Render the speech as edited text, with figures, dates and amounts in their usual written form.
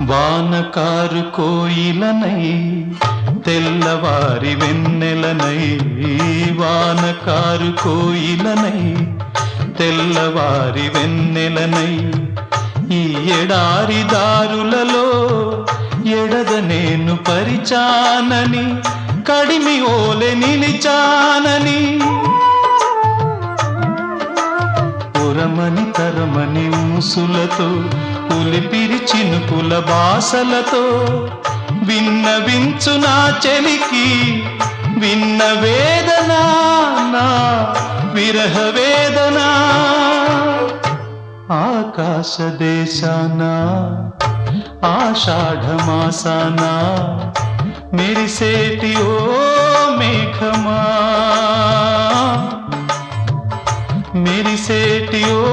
వానకారు కోయిలనై తెల్లవారి వెన్నెలనై, వానకారు కోయిలనై తెల్లవారి వెన్నెలనై, ఈ ఎడారి దారులలో ఎడద నేను పరిచానని, కడిమి ఓలె నిలిచానని, ఉరమని తరమని ముసులతో ఉలిపిరి చినుకుల బాసలతో విన్నవించు నా చెలికి విన్న వేదన, నా విరహ వేదన. ఆకాశ దేశాన ఆషాఢమాసాన మెరిసేటి ఓ మేఘమా, మెరిసేటి ఓ